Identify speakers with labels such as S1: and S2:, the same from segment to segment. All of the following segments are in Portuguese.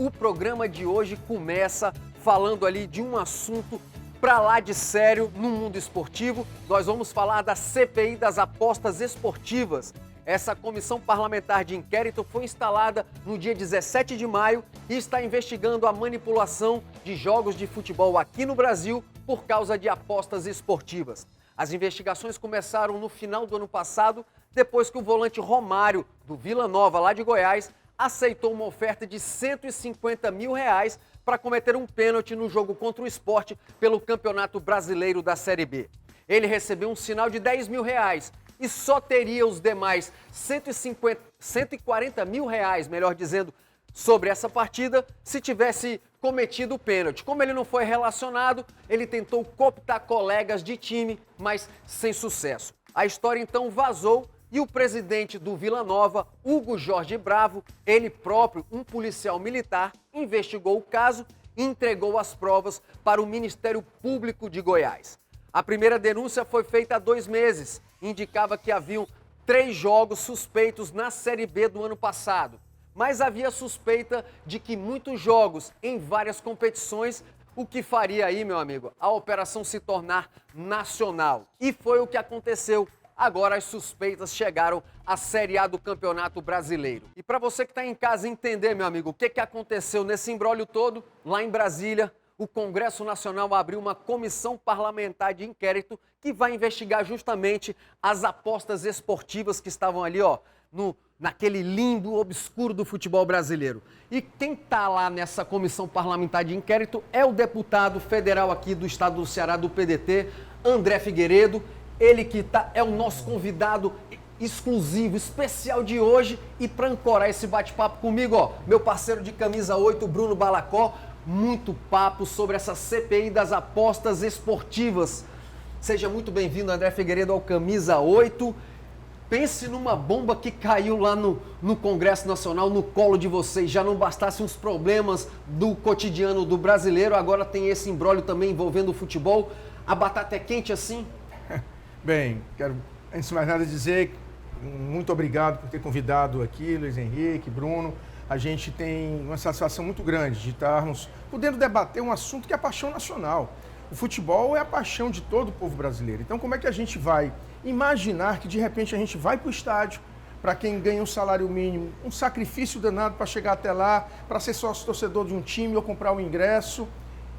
S1: O programa de hoje começa falando ali de um assunto pra lá de sério no mundo esportivo. Nós vamos falar da CPI das apostas esportivas. Essa comissão parlamentar de inquérito foi instalada no dia 17 de maio e está investigando a manipulação de jogos de futebol aqui no Brasil por causa de apostas esportivas. As investigações começaram no final do ano passado, depois que o volante Romário, do Vila Nova, lá de Goiás, aceitou uma oferta de R$150 mil para cometer um pênalti no jogo contra o Sport pelo Campeonato Brasileiro da Série B. Ele recebeu um sinal de R$10 mil e só teria os demais R$140 mil, melhor dizendo, sobre essa partida se tivesse cometido o pênalti. Como ele não foi relacionado, ele tentou cooptar colegas de time, mas sem sucesso. A história então vazou e o presidente do Vila Nova, Hugo Jorge Bravo, ele próprio, um policial militar, investigou o caso e entregou as provas para o Ministério Público de Goiás. A primeira denúncia foi feita há 2 meses. Indicava que haviam 3 jogos suspeitos na Série B do ano passado. Mas havia suspeita de que muitos jogos em várias competições, o que faria aí, meu amigo, a operação se tornar nacional. E foi o que aconteceu. Agora as suspeitas chegaram à Série A do Campeonato Brasileiro. E para você que está em casa entender, meu amigo, o que aconteceu nesse imbróglio todo, lá em Brasília, o Congresso Nacional abriu uma comissão parlamentar de inquérito que vai investigar justamente as apostas esportivas que estavam ali, naquele limbo obscuro do futebol brasileiro. E quem está lá nessa comissão parlamentar de inquérito é o deputado federal aqui do estado do Ceará, do PDT, André Figueiredo. Ele que é o nosso convidado exclusivo, especial de hoje. E para ancorar esse bate-papo comigo, meu parceiro de camisa 8, Bruno Balacó. Muito papo sobre essa CPI das apostas esportivas. Seja muito bem-vindo, André Figueiredo, ao Camisa 8. Pense numa bomba que caiu lá no Congresso Nacional, no colo de vocês. Já não bastassem os problemas do cotidiano do brasileiro, agora tem esse imbróglio também envolvendo o futebol. A batata é quente assim?
S2: Bem, quero, antes de mais nada, dizer muito obrigado por ter convidado aqui, Luiz Henrique, Bruno. A gente tem uma satisfação muito grande de estarmos podendo debater um assunto que é a paixão nacional. O futebol é a paixão de todo o povo brasileiro. Então, como é que a gente vai imaginar que, de repente, a gente vai para o estádio, para quem ganha um salário mínimo, um sacrifício danado para chegar até lá, para ser sócio-torcedor de um time ou comprar um ingresso,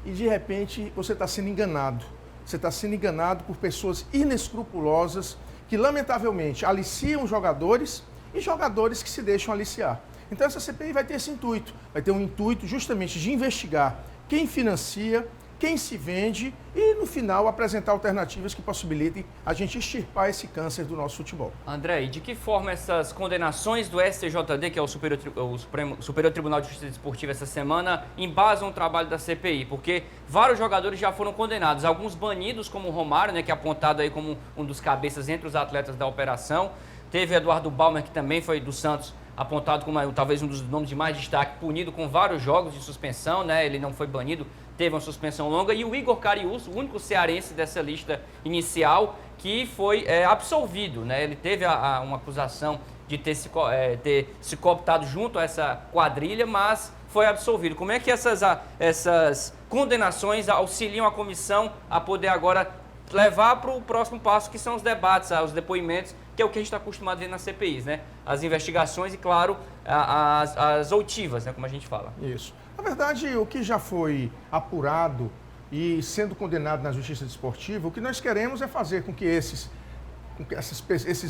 S2: e, de repente, você está sendo enganado. Você está sendo enganado por pessoas inescrupulosas que, lamentavelmente, aliciam jogadores e jogadores que se deixam aliciar. Então essa CPI vai ter esse intuito, vai ter um intuito justamente de investigar quem financia, quem se vende e, no final, apresentar alternativas que possibilitem a gente extirpar esse câncer do nosso futebol.
S3: André, e de que forma essas condenações do STJD, que é o Superior Tribunal de Justiça Desportiva essa semana, embasam o trabalho da CPI? Porque vários jogadores já foram condenados, alguns banidos, como o Romário, né, que é apontado aí como um dos cabeças entre os atletas da operação. Teve Eduardo Balmer, que também foi do Santos, apontado como talvez um dos nomes de mais destaque, punido com vários jogos de suspensão, né? Ele não foi banido, teve uma suspensão longa. E o Igor Cariús, o único cearense dessa lista inicial, que foi absolvido, né? Ele teve uma acusação de ter se cooptado junto a essa quadrilha, mas foi absolvido. Como é que essas condenações auxiliam a comissão a poder agora levar para o próximo passo, que são os debates, os depoimentos, que é o que a gente está acostumado a ver nas CPIs, né? As investigações e, claro, as outivas, né? Como a gente fala.
S2: Isso. Na verdade, o que já foi apurado e sendo condenado na Justiça Desportiva, o que nós queremos é fazer com que esses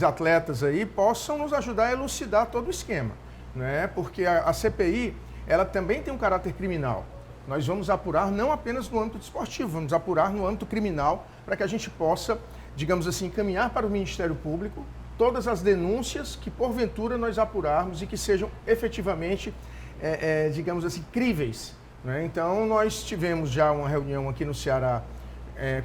S2: atletas aí possam nos ajudar a elucidar todo o esquema, né? Porque a CPI, ela também tem um caráter criminal. Nós vamos apurar não apenas no âmbito desportivo, vamos apurar no âmbito criminal para que a gente possa, digamos assim, encaminhar para o Ministério Público todas as denúncias que, porventura, nós apurarmos e que sejam efetivamente, digamos assim, críveis, né? Então, nós tivemos já uma reunião aqui no Ceará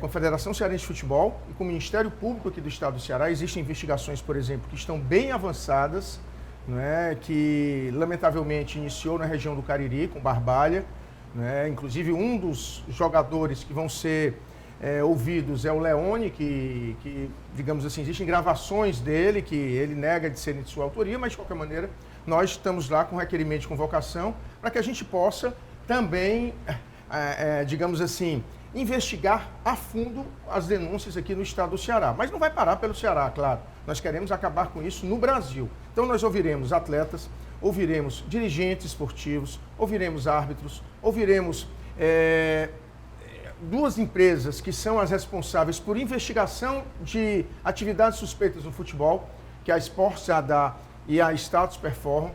S2: com a Federação Cearense de Futebol e com o Ministério Público aqui do Estado do Ceará. Existem investigações, por exemplo, que estão bem avançadas, né? Que, lamentavelmente, iniciou na região do Cariri, com Barbalha, né? Inclusive, um dos jogadores que vão ser ouvidos é o Leone, que, digamos assim, existem gravações dele, que ele nega de serem de sua autoria, mas, de qualquer maneira, nós estamos lá com requerimento de convocação para que a gente possa também, digamos assim, investigar a fundo as denúncias aqui no estado do Ceará. Mas não vai parar pelo Ceará, claro. Nós queremos acabar com isso no Brasil. Então nós ouviremos atletas, ouviremos dirigentes esportivos, ouviremos árbitros, ouviremos duas empresas que são as responsáveis por investigação de atividades suspeitas no futebol, que é a Esportes ADA e a Status Perform.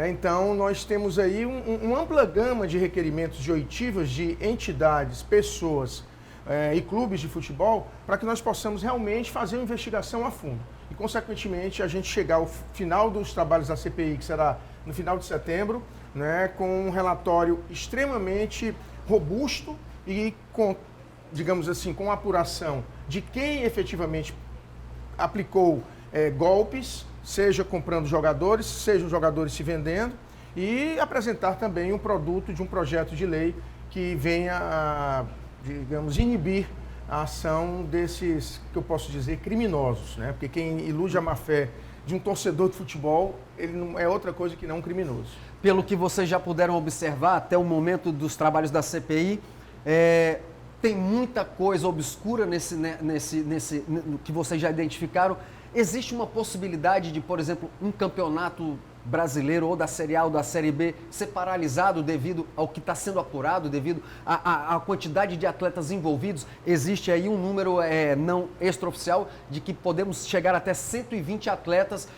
S2: Então, nós temos aí uma ampla gama de requerimentos de oitivas de entidades, pessoas e clubes de futebol para que nós possamos realmente fazer uma investigação a fundo. E, consequentemente, a gente chegar ao final dos trabalhos da CPI, que será no final de setembro, com um relatório extremamente robusto e com, digamos assim, com apuração de quem efetivamente aplicou golpes, seja comprando jogadores, seja os jogadores se vendendo, e apresentar também um produto de um projeto de lei que venha a, digamos, inibir a ação desses, que eu posso dizer, criminosos, Porque quem ilude a má-fé de um torcedor de futebol, ele não é outra coisa que não um criminoso.
S1: Pelo que vocês já puderam observar até o momento dos trabalhos da CPI, tem muita coisa obscura no que vocês já identificaram. Existe uma possibilidade de, por exemplo, um campeonato brasileiro ou da Série A ou da Série B ser paralisado devido ao que está sendo apurado, devido à quantidade de atletas envolvidos? Existe aí um número não extraoficial de que podemos chegar até 120 atletas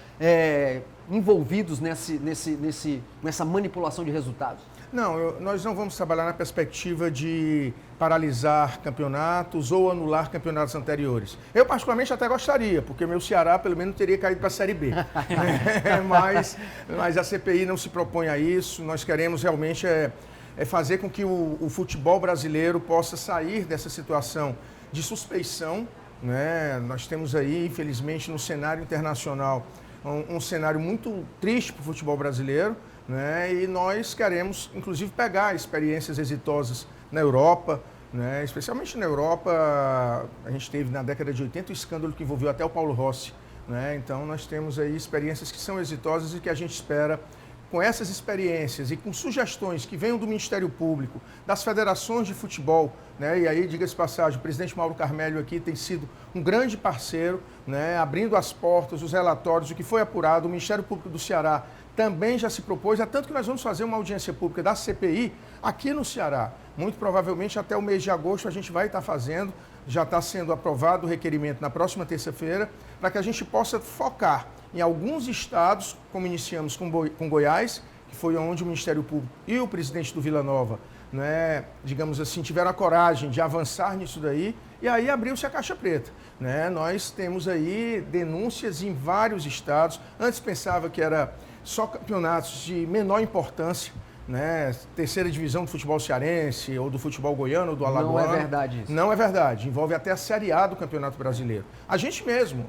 S1: envolvidos nessa manipulação de resultados?
S2: Não, nós não vamos trabalhar na perspectiva de paralisar campeonatos ou anular campeonatos anteriores. Eu, particularmente, até gostaria, porque meu Ceará, pelo menos, teria caído para a Série B. Mas a CPI não se propõe a isso. Nós queremos realmente fazer com que o futebol brasileiro possa sair dessa situação de suspeição. Nós temos aí, infelizmente, no cenário internacional, um cenário muito triste para o futebol brasileiro. E nós queremos, inclusive, pegar experiências exitosas na Europa, especialmente na Europa. A gente teve na década de 80 o escândalo que envolveu até o Paulo Rossi. Então, nós temos aí experiências que são exitosas e que a gente espera, com essas experiências e com sugestões que venham do Ministério Público, das federações de futebol, e aí, diga-se passagem, o presidente Mauro Carmelho aqui tem sido um grande parceiro, abrindo as portas, os relatórios, o que foi apurado. O Ministério Público do Ceará também já se propôs, tanto que nós vamos fazer uma audiência pública da CPI aqui no Ceará. Muito provavelmente até o mês de agosto a gente vai estar fazendo, já está sendo aprovado o requerimento na próxima terça-feira, para que a gente possa focar em alguns estados, como iniciamos com Goiás, que foi onde o Ministério Público e o presidente do Vila Nova, digamos assim, tiveram a coragem de avançar nisso daí, e aí abriu-se a caixa preta. Nós temos aí denúncias em vários estados. Antes pensava que era só campeonatos de menor importância, terceira divisão do futebol cearense, ou do futebol goiano, ou do alagoano.
S1: Não é verdade isso.
S2: Não é verdade. Envolve até a Série A do Campeonato Brasileiro. A gente mesmo,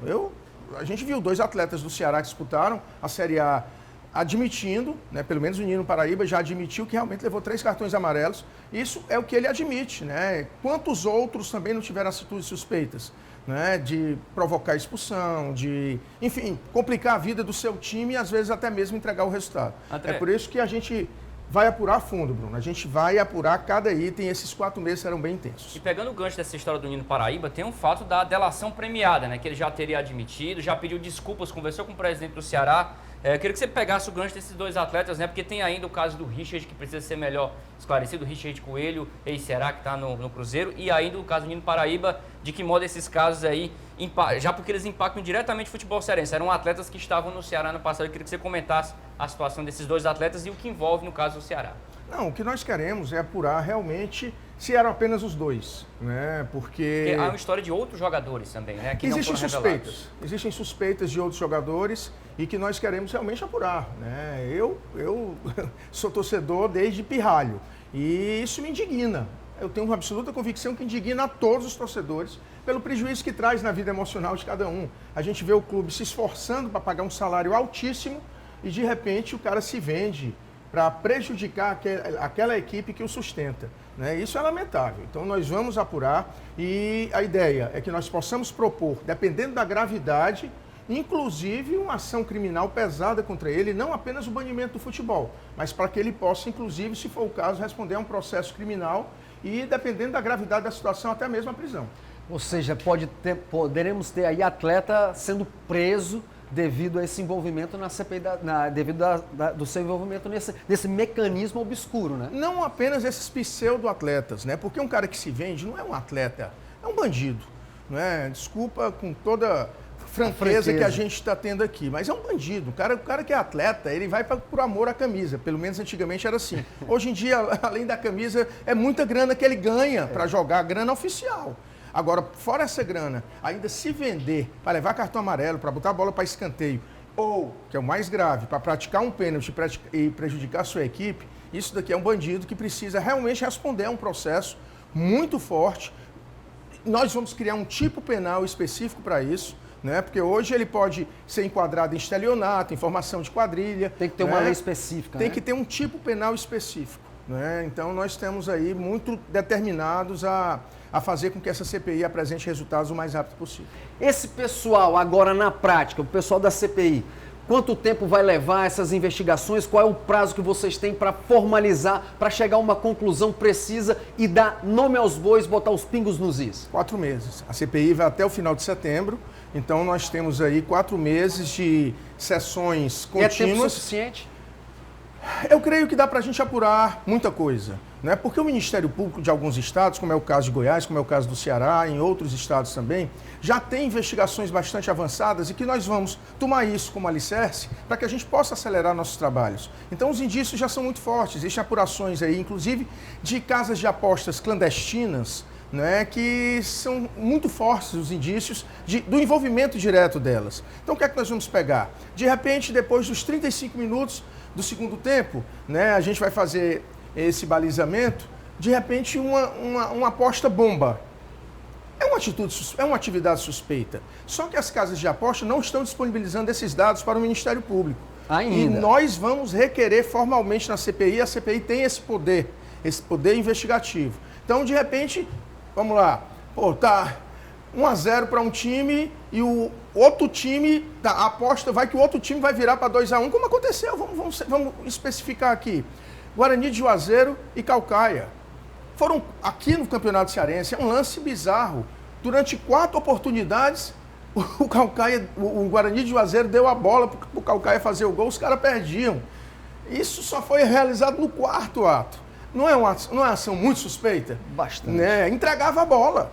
S2: a gente viu 2 atletas do Ceará que disputaram a Série A admitindo, pelo menos o Nino Paraíba já admitiu que realmente levou 3 cartões amarelos. Isso é o que ele admite. Quantos outros também não tiveram atitudes suspeitas? De provocar expulsão, de, enfim, complicar a vida do seu time e às vezes até mesmo entregar o resultado.
S3: André,
S2: é por isso que a gente vai apurar a fundo, Bruno. A gente vai apurar cada item. Esses 4 meses serão bem intensos.
S3: E pegando o gancho dessa história do Nino Paraíba, tem um fato da delação premiada, que ele já teria admitido, já pediu desculpas, conversou com o presidente do Ceará. Eu queria que você pegasse o gancho desses 2 atletas, porque tem ainda o caso do Richard, que precisa ser melhor esclarecido, o Richard Coelho, ex-Ceará, que está no Cruzeiro, e ainda o caso do Nino Paraíba, de que modo esses casos aí, já porque eles impactam diretamente o futebol cearense. Eram atletas que estavam no Ceará no passado. Eu queria que você comentasse a situação desses 2 atletas e o que envolve no caso do Ceará.
S2: Não, o que nós queremos é apurar realmente se eram apenas os 2, Porque
S3: há uma história de outros jogadores também, que
S2: existem
S3: não foram
S2: suspeitas.
S3: revelados.
S2: Existem suspeitas de outros jogadores e que nós queremos realmente apurar, Eu sou torcedor desde pirralho e isso me indigna. Eu tenho uma absoluta convicção que indigna a todos os torcedores pelo prejuízo que traz na vida emocional de cada um. A gente vê o clube se esforçando para pagar um salário altíssimo e, de repente, o cara se vende para prejudicar aquela equipe que o sustenta. Isso é lamentável. Então, nós vamos apurar e a ideia é que nós possamos propor, dependendo da gravidade, inclusive uma ação criminal pesada contra ele, não apenas o banimento do futebol, mas para que ele possa, inclusive, se for o caso, responder a um processo criminal e, dependendo da gravidade da situação, até mesmo a prisão.
S1: Ou seja, poderemos ter aí atleta sendo preso devido a esse envolvimento na CPI, do seu envolvimento nesse mecanismo obscuro, né?
S2: Não apenas esses pseudo-atletas, né? Porque um cara que se vende não é um atleta, é um bandido, não é? Desculpa com toda franqueza que a gente está tendo aqui, mas é um bandido. O cara que é atleta, ele vai por amor à camisa, pelo menos antigamente era assim. Hoje em dia, além da camisa, é muita grana que ele ganha para jogar, grana oficial. Agora, fora essa grana, ainda se vender para levar cartão amarelo, para botar a bola para escanteio, ou, que é o mais grave, para praticar um pênalti e prejudicar a sua equipe, isso daqui é um bandido que precisa realmente responder a um processo muito forte. Nós vamos criar um tipo penal específico para isso, né? Porque hoje ele pode ser enquadrado em estelionato, em formação de quadrilha.
S1: Tem que ter uma lei específica,
S2: Tem
S1: né?
S2: que ter um tipo penal específico, né? Então, nós estamos aí muito determinados a fazer com que essa CPI apresente resultados o mais rápido possível.
S1: Esse pessoal, agora na prática, o pessoal da CPI, quanto tempo vai levar essas investigações? Qual é o prazo que vocês têm para formalizar, para chegar a uma conclusão precisa e dar nome aos bois, botar os pingos nos is?
S2: 4 meses. A CPI vai até o final de setembro, então nós temos aí 4 meses de sessões contínuas.
S1: E é tempo suficiente?
S2: Eu creio que dá para a gente apurar muita coisa, né? Porque o Ministério Público de alguns estados, como é o caso de Goiás, como é o caso do Ceará, em outros estados também, já tem investigações bastante avançadas e que nós vamos tomar isso como alicerce para que a gente possa acelerar nossos trabalhos. Então, os indícios já são muito fortes, existem apurações aí, inclusive de casas de apostas clandestinas, né, que são muito fortes os indícios do envolvimento direto delas. Então, o que é que nós vamos pegar? De repente, depois dos 35 minutos do segundo tempo, né, a gente vai fazer esse balizamento, de repente uma aposta bomba. É uma atividade suspeita. Só que as casas de aposta não estão disponibilizando esses dados para o Ministério Público.
S1: Ainda.
S2: E nós vamos requerer formalmente na CPI, a CPI tem esse poder investigativo. Então, de repente, vamos lá, tá 1-0 para um time e o outro time, a aposta vai que o outro time vai virar para 2-1, como aconteceu, vamos especificar aqui. Guarani de Juazeiro e Caucaia. Foram aqui no Campeonato Cearense, é um lance bizarro. Durante 4 oportunidades, o Guarani de Juazeiro deu a bola para o Caucaia fazer o gol, os caras perdiam. Isso só foi realizado no 4º ato. Não é uma ação muito suspeita?
S1: Bastante.
S2: Né? Entregava a bola,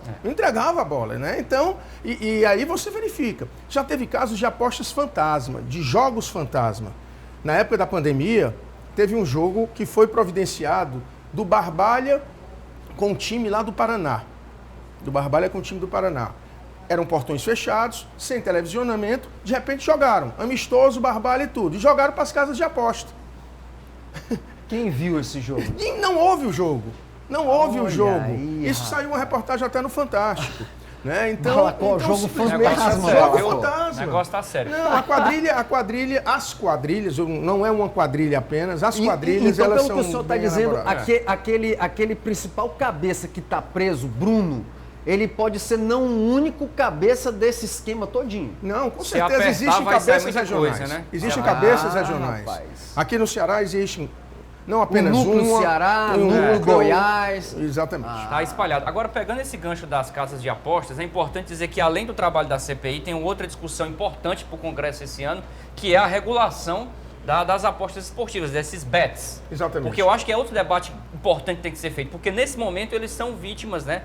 S2: né? Então, e aí você verifica. Já teve casos de apostas fantasma, de jogos fantasma. Na época da pandemia, teve um jogo que foi providenciado do Barbalha com o time lá do Paraná. Eram portões fechados, sem televisionamento, de repente jogaram. Amistoso, Barbalha e tudo. E jogaram para as casas de aposta.
S1: Quem viu esse jogo?
S2: E não houve o jogo.
S1: Aí,
S2: Isso saiu uma reportagem até no Fantástico. Né? Então,
S1: jogo
S2: fantasma.
S3: Jogo
S2: fantasma.
S3: O negócio tá sério.
S2: Não, as quadrilhas, não é uma quadrilha apenas, as quadrilhas,
S1: então,
S2: elas
S1: pelo
S2: são
S1: que o senhor está
S2: bem
S1: dizendo,
S2: elaboradas.
S1: aquele principal cabeça que está preso, Bruno, ele pode ser não o único cabeça desse esquema todinho.
S2: Não, com
S3: Se
S2: certeza
S3: apertar,
S2: existem
S3: vai sair
S2: cabeças
S3: muita
S2: regionais.
S3: coisa, né?
S2: Existem cabeças regionais.
S1: Rapaz.
S2: Aqui no Ceará existem não apenas
S1: núcleo
S2: uma.
S1: Ceará,
S2: tem um
S1: núcleo
S2: núcleo
S1: Goiás.
S2: Exatamente.
S3: Está espalhado. Agora, pegando esse gancho das casas de apostas, é importante dizer que, além do trabalho da CPI, tem outra discussão importante para o Congresso esse ano, que é a regulação das apostas esportivas, desses bets.
S2: Exatamente.
S3: Porque eu acho que é outro debate importante que tem que ser feito, porque nesse momento eles são vítimas, né?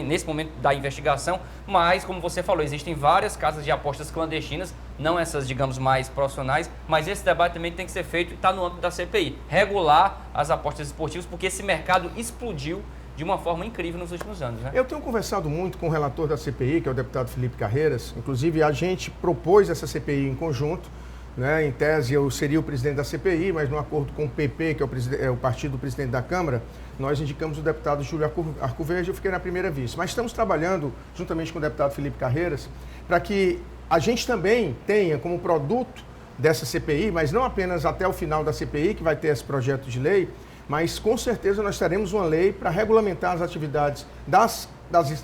S3: Nesse momento da investigação, mas, como você falou, existem várias casas de apostas clandestinas, não essas, digamos, mais profissionais, mas esse debate também tem que ser feito e está no âmbito da CPI. Regular as apostas esportivas, porque esse mercado explodiu de uma forma incrível nos últimos anos, né?
S2: Eu tenho conversado muito com o relator da CPI, que é o deputado Felipe Carreiras. Inclusive, a gente propôs essa CPI em conjunto. Né? Em tese, eu seria o presidente da CPI, mas no acordo com o PP, que é o partido do presidente da Câmara, nós indicamos o deputado Júlio Arcoverde, eu fiquei na primeira vice. Mas estamos trabalhando, juntamente com o deputado Felipe Carreiras, para que a gente também tenha como produto dessa CPI, mas não apenas até o final da CPI, que vai ter esse projeto de lei, mas com certeza nós teremos uma lei para regulamentar as atividades das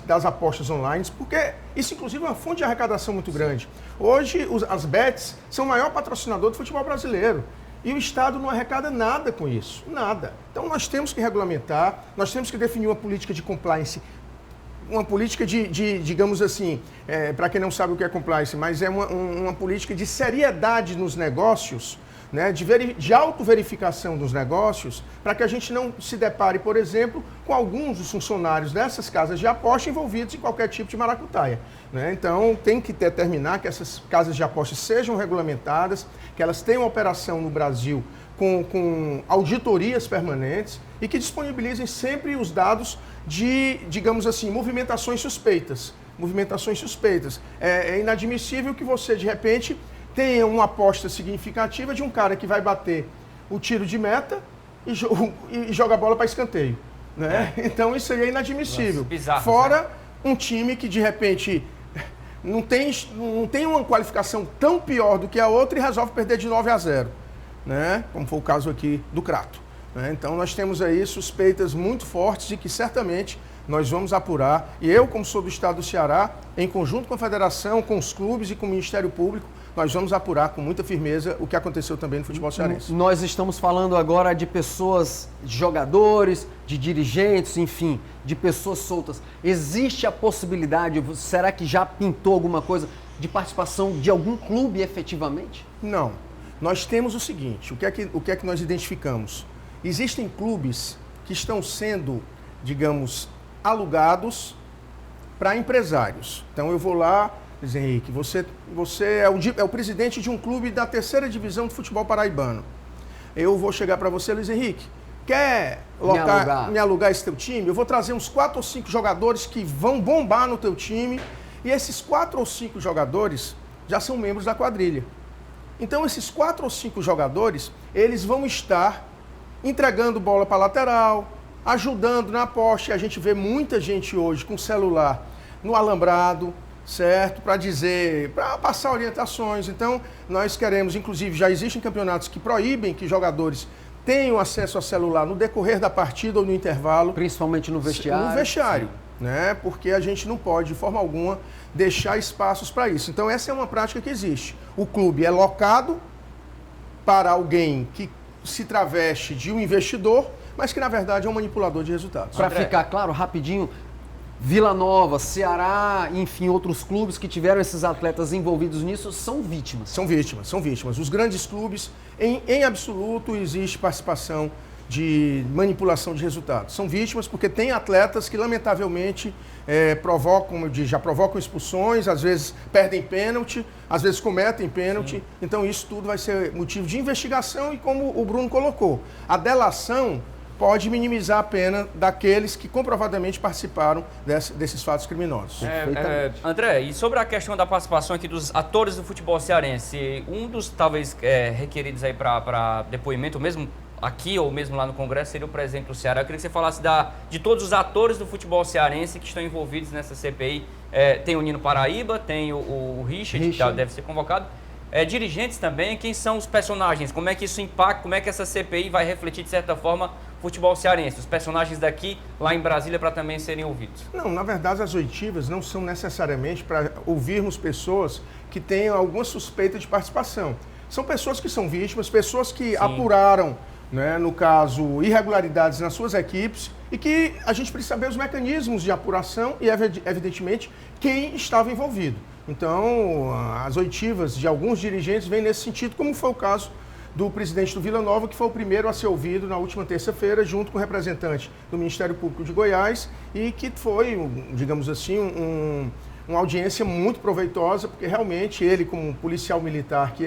S2: das apostas online, porque isso, inclusive, é uma fonte de arrecadação muito grande. Hoje, as bets são o maior patrocinador do futebol brasileiro. E o Estado não arrecada nada com isso, nada. Então, nós temos que regulamentar, nós temos que definir uma política de compliance, uma política digamos assim, para quem não sabe o que é compliance, mas é uma política de seriedade nos negócios, né, de autoverificação dos negócios, para que a gente não se depare, por exemplo, com alguns dos funcionários dessas casas de aposta envolvidos em qualquer tipo de maracutaia. Né? Então, tem que determinar que essas casas de aposta sejam regulamentadas, que elas tenham operação no Brasil com auditorias permanentes e que disponibilizem sempre os dados de, digamos assim, movimentações suspeitas. Movimentações suspeitas. É inadmissível que você, de repente, tenha uma aposta significativa de um cara que vai bater o tiro de meta e joga a bola para escanteio. Né? Então, isso aí é inadmissível.
S3: Bizarro,
S2: fora, né? Um time que, de repente, não tem uma qualificação tão pior do que a outra e resolve perder de 9-0. Né? Como foi o caso aqui do Crato. Né? Então, nós temos aí suspeitas muito fortes e que, certamente, nós vamos apurar. E eu, como sou do Estado do Ceará, em conjunto com a Federação, com os clubes e com o Ministério Público, nós vamos apurar com muita firmeza o que aconteceu também no futebol cearense.
S1: Nós estamos falando agora de pessoas, de jogadores, de dirigentes, enfim, de pessoas soltas. Existe a possibilidade, será que já pintou alguma coisa, de participação de algum clube efetivamente?
S2: Não. Nós temos o seguinte, o que é que nós identificamos? Existem clubes que estão sendo, digamos, alugados para empresários. Então eu vou lá, Luiz Henrique, você é o presidente de um clube da ª divisão do futebol paraibano. Eu vou chegar para você, Luiz Henrique, quer me alugar esse teu time? Eu vou trazer uns 4 ou 5 jogadores que vão bombar no teu time e esses 4 ou 5 jogadores já são membros da quadrilha. Então esses 4 ou 5 jogadores, eles vão estar entregando bola para lateral, ajudando na aposta. A gente vê muita gente hoje com celular no alambrado, certo? Para passar orientações. Então, nós queremos, inclusive, já existem campeonatos que proíbem que jogadores tenham acesso a celular no decorrer da partida ou no intervalo.
S1: Principalmente no vestiário.
S2: No vestiário, né? Porque a gente não pode, de forma alguma, deixar espaços para isso. Então, essa é uma prática que existe. O clube é locado para alguém que se traveste de um investidor, mas que, na verdade, é um manipulador de resultados.
S1: Para ficar claro, rapidinho, Vila Nova, Ceará, enfim, outros clubes que tiveram esses atletas envolvidos nisso são vítimas.
S2: São vítimas. Os grandes clubes, em absoluto, existe participação de manipulação de resultados. São vítimas porque tem atletas que, lamentavelmente, provocam, como eu disse, já provocam expulsões, às vezes perdem pênalti, às vezes cometem pênalti. Sim. Então, isso tudo vai ser motivo de investigação e, como o Bruno colocou, a delação pode minimizar a pena daqueles que comprovadamente participaram desses fatos criminosos.
S3: André, e sobre a questão da participação aqui dos atores do futebol cearense, um dos, talvez, requeridos aí para depoimento, mesmo aqui ou mesmo lá no Congresso, seria o presidente do Ceará. Eu queria que você falasse de todos os atores do futebol cearense que estão envolvidos nessa CPI. Tem o Nino Paraíba, tem o Richard, que deve ser convocado. Dirigentes também, quem são os personagens? Como é que isso impacta, como é que essa CPI vai refletir, de certa forma, o futebol cearense? Os personagens daqui, lá em Brasília, para também serem ouvidos.
S2: Não, na verdade, as oitivas não são necessariamente para ouvirmos pessoas que tenham alguma suspeita de participação. São pessoas que são vítimas, pessoas que apuraram, né, no caso, irregularidades nas suas equipes e que a gente precisa saber os mecanismos de apuração e, evidentemente, quem estava envolvido. Então, as oitivas de alguns dirigentes vêm nesse sentido, como foi o caso do presidente do Vila Nova, que foi o primeiro a ser ouvido na última terça-feira, junto com o representante do Ministério Público de Goiás, e que foi, digamos assim, uma audiência muito proveitosa, porque realmente ele, como policial militar que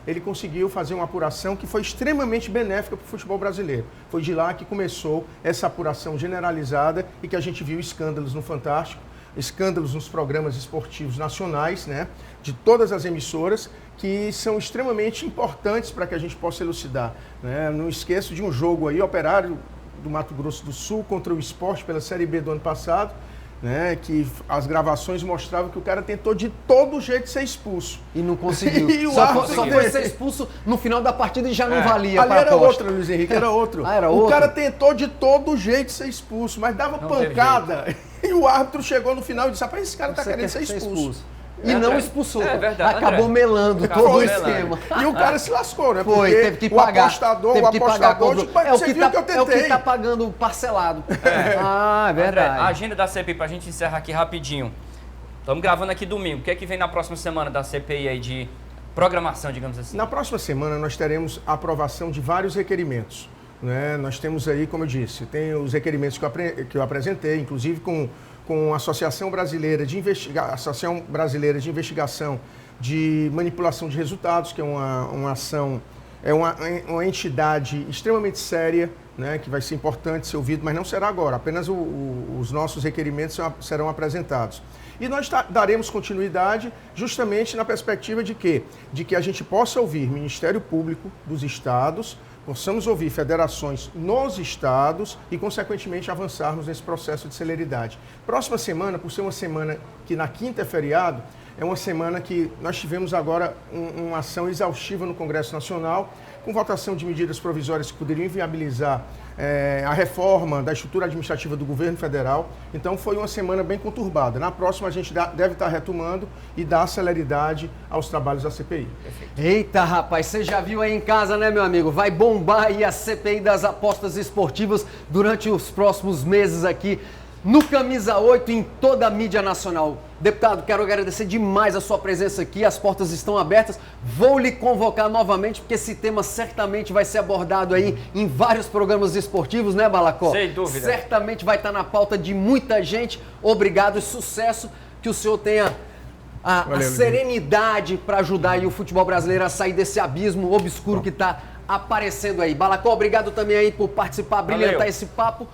S2: ele conseguiu fazer uma apuração que foi extremamente benéfica para o futebol brasileiro. Foi de lá que começou essa apuração generalizada e que a gente viu escândalos no Fantástico, escândalos nos programas esportivos nacionais, né, de todas as emissoras, que são extremamente importantes para que a gente possa elucidar. Né? Não esqueço de um jogo aí, Operário do Mato Grosso do Sul contra o Sport pela Série B do ano passado, né, que as gravações mostravam que o cara tentou de todo jeito ser expulso.
S1: E não conseguiu.
S2: E
S1: só foi ser expulso no final da partida e já não valia
S2: ali
S1: para a
S2: era
S1: aposta.
S2: outro, Luiz Henrique, era outro.
S1: Era
S2: o
S1: outro?
S2: cara tentou de todo jeito ser expulso, mas dava pancada. E o árbitro chegou no final e disse, rapaz, esse cara tá querendo ser expulso.
S1: E não expulsou.
S3: É verdade,
S1: Acabou
S3: André.
S1: melando
S3: Acabou
S1: todo o
S3: melando.
S1: esquema.
S2: E o cara se lascou, né?
S1: Foi,
S2: Porque
S1: teve que pagar.
S2: o apostador, tipo,
S1: é o
S2: você
S1: que
S2: viu que eu tentei.
S1: É o que tá pagando parcelado. Ah, é verdade.
S3: André, a agenda da CPI, pra gente encerrar aqui rapidinho. Estamos gravando aqui domingo. O que é que vem na próxima semana da CPI aí de programação, digamos assim?
S2: Na próxima semana nós teremos a aprovação de vários requerimentos. Né? Nós temos aí, como eu disse, tem os requerimentos que eu apresentei, inclusive com a Associação Brasileira de Investigação de Manipulação de Resultados, que é uma ação, é uma entidade extremamente séria, né, que vai ser importante ser ouvido, mas não será agora, apenas os nossos requerimentos serão apresentados. E nós daremos continuidade justamente na perspectiva de que a gente possa ouvir Ministério Público dos Estados, possamos ouvir federações nos estados e, consequentemente, avançarmos nesse processo de celeridade. Próxima semana, por ser uma semana que na quinta é feriado, é uma semana que nós tivemos agora uma ação exaustiva no Congresso Nacional, com votação de medidas provisórias que poderiam inviabilizar a reforma da estrutura administrativa do governo federal. Então foi uma semana bem conturbada. Na próxima a gente deve estar retomando e dar celeridade aos trabalhos da CPI.
S1: Eita, rapaz, você já viu aí em casa, né, meu amigo? Vai bombar aí a CPI das apostas esportivas durante os próximos meses aqui no Camisa 8 em toda a mídia nacional. Deputado, quero agradecer demais a sua presença aqui, as portas estão abertas. Vou lhe convocar novamente, porque esse tema certamente vai ser abordado aí em vários programas esportivos, né, Balacó?
S3: Sem dúvida.
S1: Certamente vai estar na pauta de muita gente. Obrigado e sucesso, que o senhor tenha a serenidade para ajudar aí o futebol brasileiro a sair desse abismo obscuro que está aparecendo aí. Balacó, obrigado também aí por participar, brilhantar esse papo.